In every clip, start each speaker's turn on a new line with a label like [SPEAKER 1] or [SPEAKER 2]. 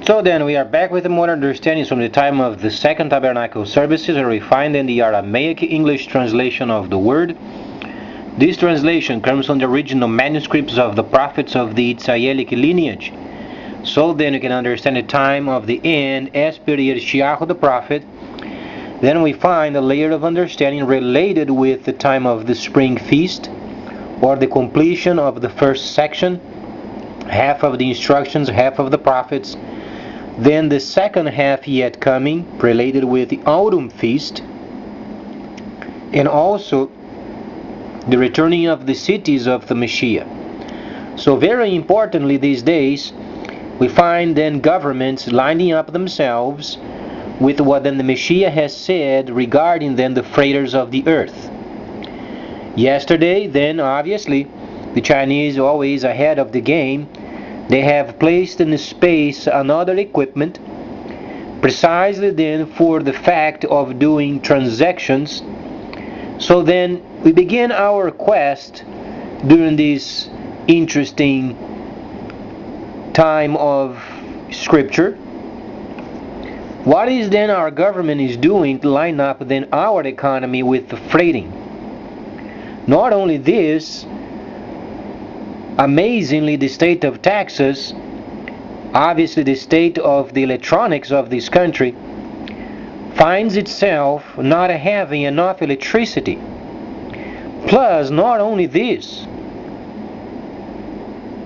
[SPEAKER 1] So then we are back with more understandings from the time of the Second Tabernacle services, where we find in the Aramaic English translation of the word. This translation comes from the original manuscripts of the prophets of the Israelic lineage. So then you can understand the time of the end as per Yeshayahu the prophet. Then we find a layer of understanding related with the time of the spring feast, or the completion of the first section, half of the instructions, half of the prophets. Then the second half yet coming, related with the autumn feast, and also the returning of the cities of the Messiah. So very importantly these days, we find then governments lining up themselves with what then the Messiah has said regarding then the freighters of the earth. Yesterday, then obviously, the Chinese always ahead of the game. They have placed in space another equipment precisely then for the fact of doing transactions. So then we begin our quest during this interesting time of scripture. What is then our government is doing to line up then our economy with the freighting? Not only this, amazingly the state of Texas, obviously the state of the electronics of this country, finds itself not having enough electricity. Plus, not only this,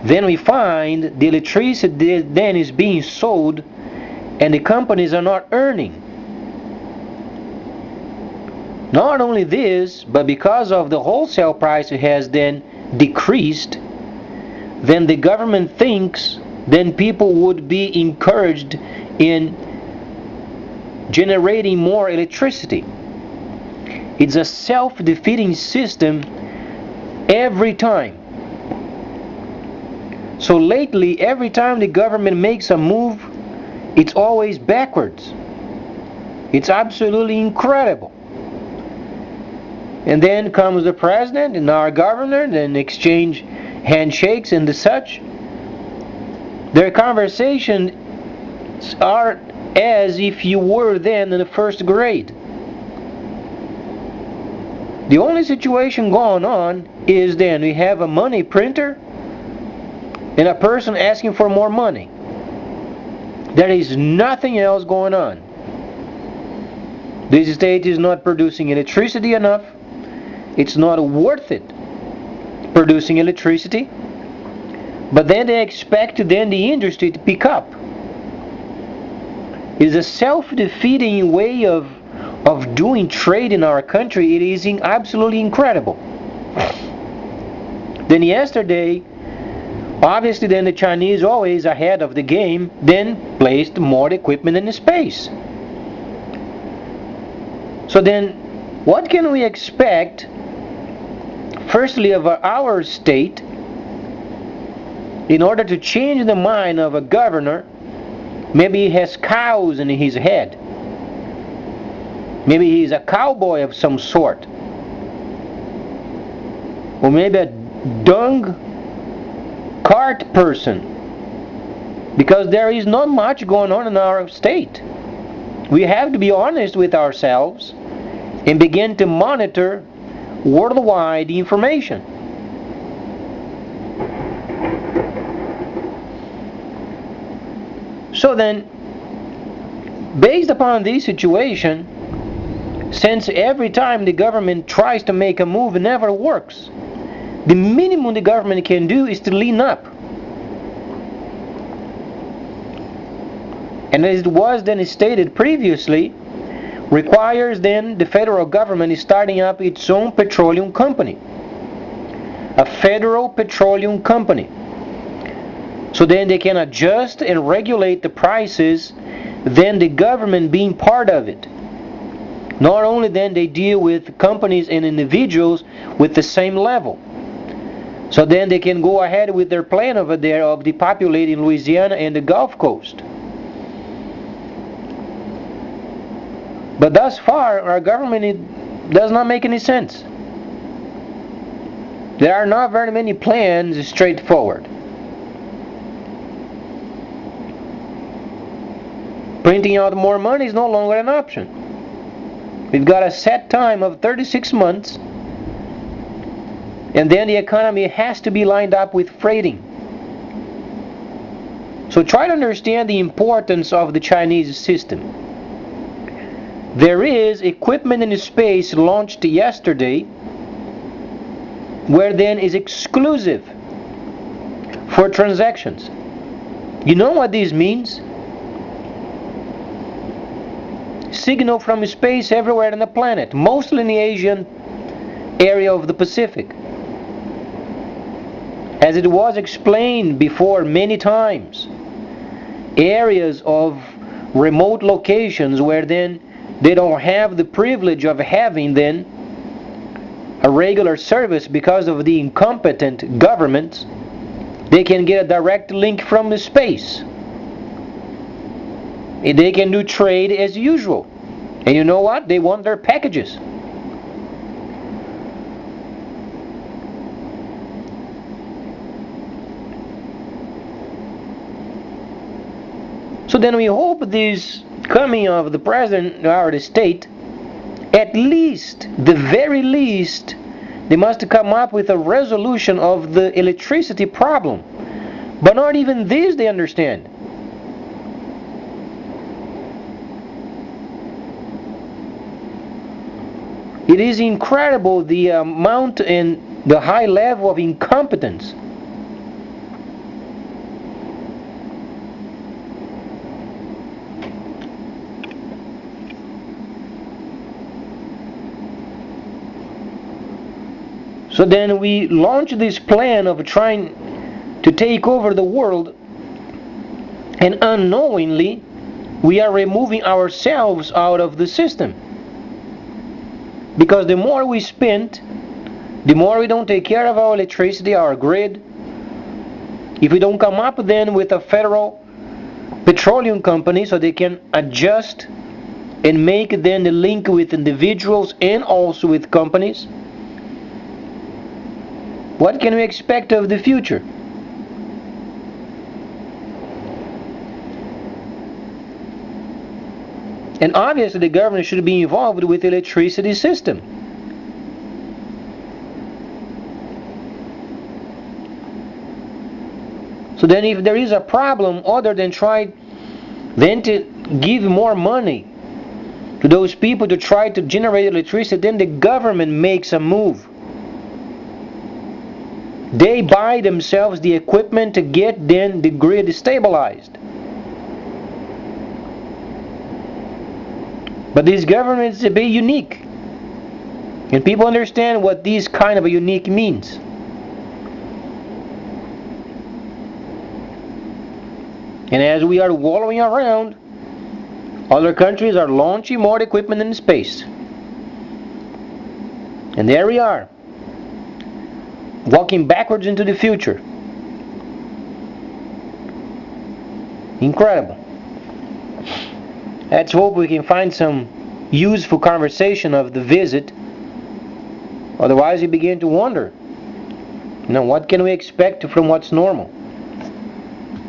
[SPEAKER 1] then we find the electricity then is being sold and the companies are not earning. Not only this, but because of the wholesale price has then decreased, then the government thinks then people would be encouraged in generating more electricity. It's a self-defeating system every time. So lately, every time the government makes a move, it's always backwards. It's absolutely incredible. And then comes the president and our governor, then exchange handshakes and the such. Their conversations are as if you were then in the first grade. The only situation going on is then we have a money printer and a person asking for more money. There is nothing else going on. This state is not producing electricity enough. It's not worth it producing electricity. But then they expect then the industry to pick up. It is a self-defeating way of doing trade in our country. It is absolutely incredible. Then yesterday, obviously then the Chinese, always ahead of the game, then placed more equipment in space. So then what can we expect firstly of our state in order to change the mind of a governor? Maybe he has cows in his head. Maybe he's a cowboy of some sort. Or maybe a dung cart person. Because there is not much going on in our state. We have to be honest with ourselves and begin to monitor worldwide information. So then, based upon this situation, since every time the government tries to make a move, it never works, the minimum the government can do is to lean up. And as it was then stated previously, requires then the federal government is starting up its own petroleum company. A federal petroleum company. So then they can adjust and regulate the prices, then the government being part of it. Not only then they deal with companies and individuals with the same level. So then they can go ahead with their plan over there of depopulating Louisiana and the Gulf Coast. But thus far, our government does not make any sense. There are not very many plans straightforward. Printing out more money is no longer an option. We've got a set time of 36 months, and then the economy has to be lined up with freighting. So try to understand the importance of the Chinese system. There is equipment in space launched yesterday where then is exclusive for transactions. You know what this means? Signal from space everywhere on the planet, mostly in the Asian area of the Pacific. As it was explained before many times, areas of remote locations where then they don't have the privilege of having then a regular service because of the incompetent governments, they can get a direct link from the space. And they can do trade as usual. And you know what? They want their packages. So then we hope this coming of the president or the state, at least, the very least, they must come up with a resolution of the electricity problem. But not even this they understand. It is incredible the amount and the high level of incompetence. So then we launch this plan of trying to take over the world, and unknowingly we are removing ourselves out of the system. Because the more we spend, the more we don't take care of our electricity, our grid. If we don't come up then with a federal petroleum company so they can adjust and make then the link with individuals and also with companies, what can we expect of the future? And obviously the government should be involved with the electricity system. So then if there is a problem, other than try then to give more money to those people to try to generate electricity, then the government makes a move. They buy themselves the equipment to get then the grid stabilized. But this government is a bit unique. And people understand what this kind of a unique means. And as we are wallowing around, other countries are launching more equipment in space. And there we are, walking backwards into the future. Incredible. Let's hope we can find some useful conversation of the visit. Otherwise you begin to wonder, what can we expect from what's normal?